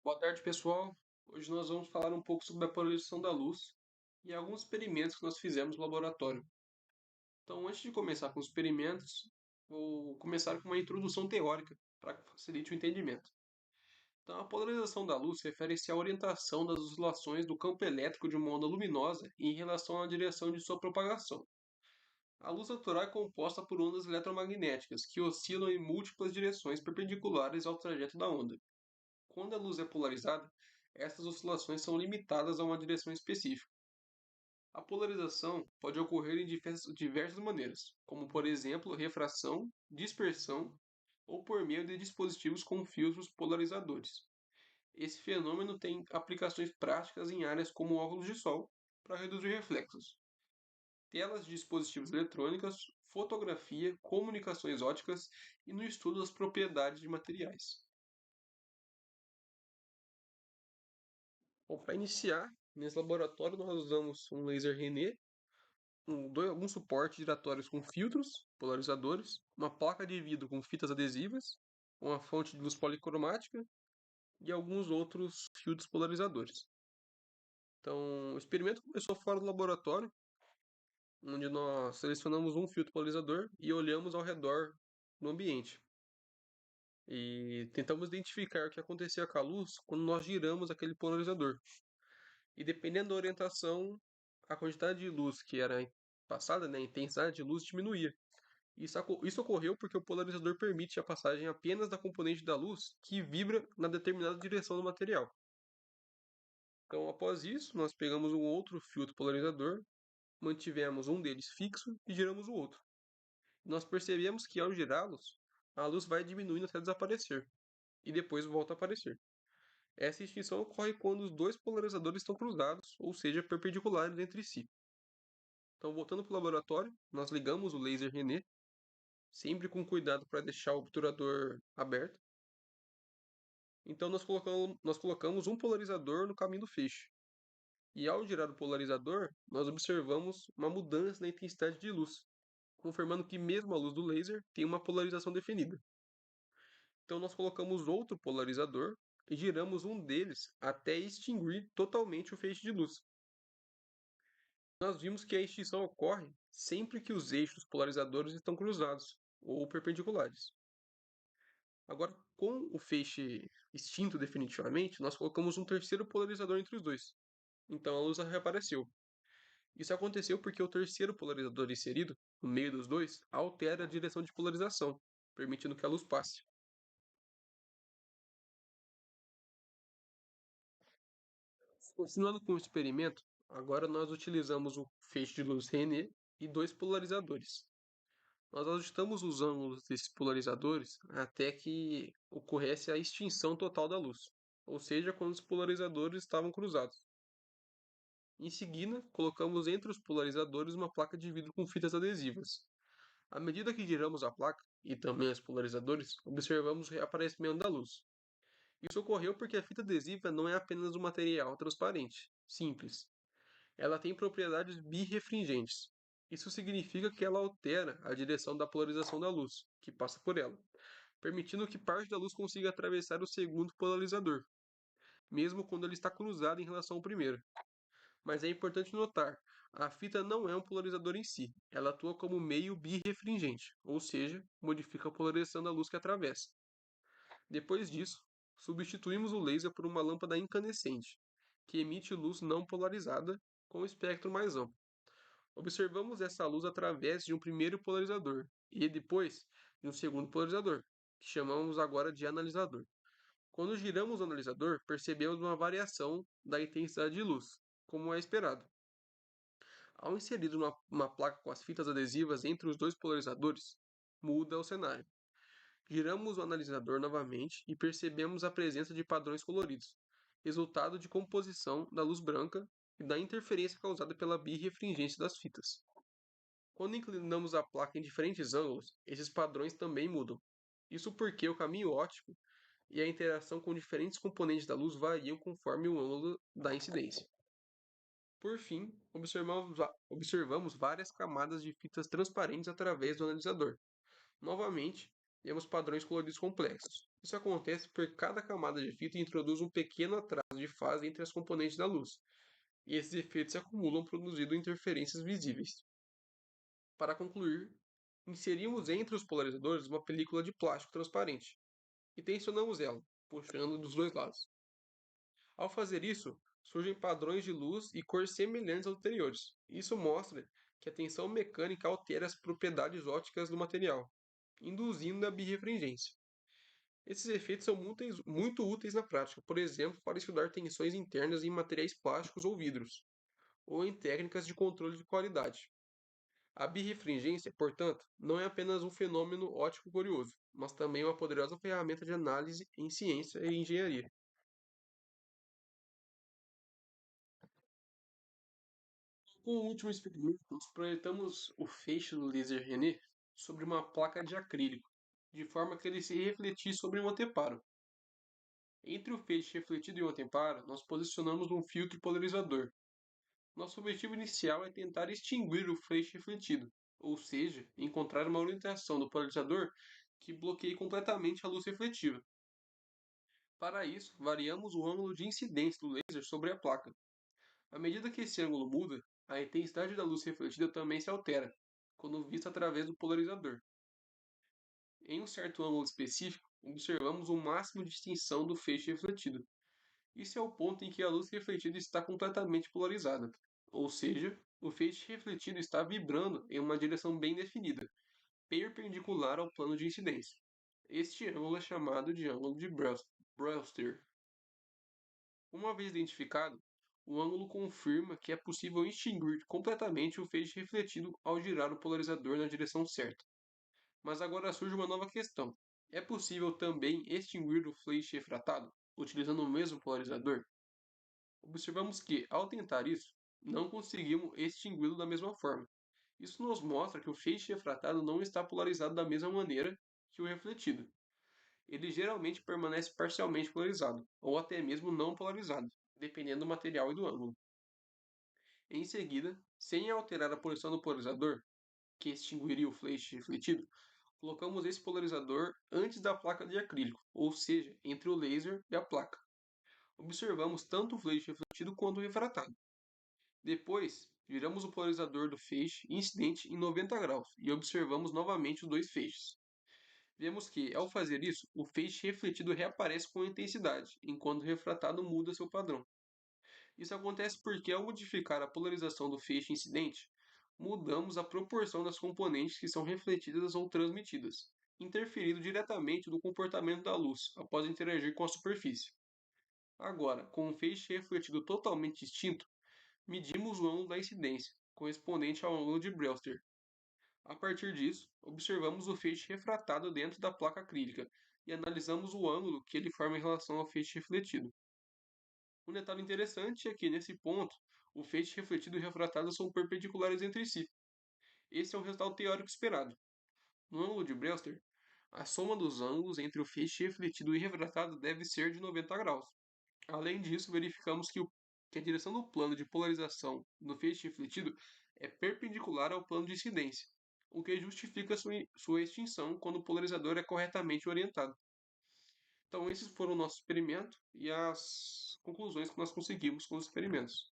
Boa tarde, pessoal. Hoje nós vamos falar um pouco sobre a polarização da luz e alguns experimentos que nós fizemos no laboratório. Então, antes de começar com os experimentos, vou começar com uma introdução teórica para que facilite o entendimento. Então, a polarização da luz refere-se à orientação das oscilações do campo elétrico de uma onda luminosa em relação à direção de sua propagação. A luz natural é composta por ondas eletromagnéticas que oscilam em múltiplas direções perpendiculares ao trajeto da onda. Quando a luz é polarizada, essas oscilações são limitadas a uma direção específica. A polarização pode ocorrer em diversas maneiras, como por exemplo refração, dispersão ou por meio de dispositivos com filtros polarizadores. Esse fenômeno tem aplicações práticas em áreas como óculos de sol, para reduzir reflexos, telas de dispositivos eletrônicos, fotografia, comunicações óticas e no estudo das propriedades de materiais. Bom, para iniciar, nesse laboratório nós usamos um laser René, alguns suportes giratórios com filtros polarizadores, uma placa de vidro com fitas adesivas, uma fonte de luz policromática e alguns outros filtros polarizadores. Então, o experimento começou fora do laboratório, onde nós selecionamos um filtro polarizador e olhamos ao redor no ambiente. E tentamos identificar o que acontecia com a luz quando nós giramos aquele polarizador. E dependendo da orientação, a quantidade de luz que era passada, né, a intensidade de luz diminuía. Isso ocorreu porque o polarizador permite a passagem apenas da componente da luz que vibra na determinada direção do material. Então, após isso, nós pegamos um outro filtro polarizador, mantivemos um deles fixo e giramos o outro. Nós percebemos que ao girá-los, a luz vai diminuindo até desaparecer, e depois volta a aparecer. Essa extinção ocorre quando os dois polarizadores estão cruzados, ou seja, perpendiculares entre si. Então, voltando para o laboratório, nós ligamos o laser René, sempre com cuidado para deixar o obturador aberto. Então, nós colocamos um polarizador no caminho do feixe. E ao girar o polarizador, nós observamos uma mudança na intensidade de luz, confirmando que mesmo a luz do laser tem uma polarização definida. Então, nós colocamos outro polarizador e giramos um deles até extinguir totalmente o feixe de luz. Nós vimos que a extinção ocorre sempre que os eixos polarizadores estão cruzados ou perpendiculares. Agora, com o feixe extinto definitivamente, nós colocamos um terceiro polarizador entre os dois. Então a luz reapareceu. Isso aconteceu porque o terceiro polarizador inserido, no meio dos dois, altera a direção de polarização, permitindo que a luz passe. Continuando com o experimento, agora nós utilizamos o feixe de luz René e dois polarizadores. Nós ajustamos os ângulos desses polarizadores até que ocorresse a extinção total da luz, ou seja, quando os polarizadores estavam cruzados. Em seguida, colocamos entre os polarizadores uma placa de vidro com fitas adesivas. À medida que giramos a placa, e também os polarizadores, observamos o reaparecimento da luz. Isso ocorreu porque a fita adesiva não é apenas um material transparente, simples. Ela tem propriedades birrefringentes. Isso significa que ela altera a direção da polarização da luz, que passa por ela, permitindo que parte da luz consiga atravessar o segundo polarizador, mesmo quando ele está cruzado em relação ao primeiro. Mas é importante notar, a fita não é um polarizador em si, ela atua como meio birrefringente, ou seja, modifica a polarização da luz que atravessa. Depois disso, substituímos o laser por uma lâmpada incandescente, que emite luz não polarizada com um espectro mais amplo. Observamos essa luz através de um primeiro polarizador e depois de um segundo polarizador, que chamamos agora de analisador. Quando giramos o analisador, percebemos uma variação da intensidade de luz, como é esperado. Ao inserir uma placa com as fitas adesivas entre os dois polarizadores, muda o cenário. Giramos o analisador novamente e percebemos a presença de padrões coloridos, resultado de composição da luz branca e da interferência causada pela birrefringência das fitas. Quando inclinamos a placa em diferentes ângulos, esses padrões também mudam. Isso porque o caminho óptico e a interação com diferentes componentes da luz variam conforme o ângulo da incidência. Por fim, observamos várias camadas de fitas transparentes através do analisador. Novamente, Vemos padrões coloridos complexos. Isso acontece porque cada camada de fita introduz um pequeno atraso de fase entre as componentes da luz, e esses efeitos se acumulam produzindo interferências visíveis. Para concluir, inserimos entre os polarizadores uma película de plástico transparente e tensionamos ela, puxando dos dois lados. Ao fazer isso, surgem padrões de luz e cor semelhantes aos anteriores. Isso mostra que a tensão mecânica altera as propriedades ópticas do material, induzindo a birrefringência. Esses efeitos são muito úteis na prática, por exemplo, para estudar tensões internas em materiais plásticos ou vidros, ou em técnicas de controle de qualidade. A birrefringência, portanto, não é apenas um fenômeno óptico curioso, mas também uma poderosa ferramenta de análise em ciência e engenharia. Com o último experimento, nós projetamos o feixe do laser René sobre uma placa de acrílico, de forma que ele se refletisse sobre um anteparo. Entre o feixe refletido e o anteparo, nós posicionamos um filtro polarizador. Nosso objetivo inicial é tentar extinguir o feixe refletido, ou seja, encontrar uma orientação do polarizador que bloqueie completamente a luz refletiva. Para isso, variamos o ângulo de incidência do laser sobre a placa. À medida que esse ângulo muda, a intensidade da luz refletida também se altera, quando vista através do polarizador. Em um certo ângulo específico, observamos o máximo de extinção do feixe refletido. Isso é o ponto em que a luz refletida está completamente polarizada, ou seja, o feixe refletido está vibrando em uma direção bem definida, perpendicular ao plano de incidência. Este ângulo é chamado de ângulo de Brewster. Uma vez identificado, o ângulo confirma que é possível extinguir completamente o feixe refletido ao girar o polarizador na direção certa. Mas agora surge uma nova questão. É possível também extinguir o feixe refratado, utilizando o mesmo polarizador? Observamos que, ao tentar isso, não conseguimos extingui-lo da mesma forma. Isso nos mostra que o feixe refratado não está polarizado da mesma maneira que o refletido. Ele geralmente permanece parcialmente polarizado, ou até mesmo não polarizado, dependendo do material e do ângulo. Em seguida, sem alterar a posição do polarizador, que extinguiria o feixe refletido, colocamos esse polarizador antes da placa de acrílico, ou seja, entre o laser e a placa. Observamos tanto o feixe refletido quanto o refratado. Depois, viramos o polarizador do feixe incidente em 90 graus e observamos novamente os dois feixes. Vemos que, ao fazer isso, o feixe refletido reaparece com intensidade, enquanto o refratado muda seu padrão. Isso acontece porque, ao modificar a polarização do feixe incidente, mudamos a proporção das componentes que são refletidas ou transmitidas, interferindo diretamente no comportamento da luz após interagir com a superfície. Agora, com o feixe refletido totalmente extinto, medimos o ângulo da incidência, correspondente ao ângulo de Brewster. A partir disso, observamos o feixe refratado dentro da placa acrílica e analisamos o ângulo que ele forma em relação ao feixe refletido. Um detalhe interessante é que, nesse ponto, o feixe refletido e refratado são perpendiculares entre si. Esse é o resultado teórico esperado. No ângulo de Brewster, a soma dos ângulos entre o feixe refletido e refratado deve ser de 90 graus. Além disso, verificamos que a direção do plano de polarização do feixe refletido é perpendicular ao plano de incidência, o que justifica sua extinção quando o polarizador é corretamente orientado. Então, esses foram o nosso experimento e as conclusões que nós conseguimos com os experimentos.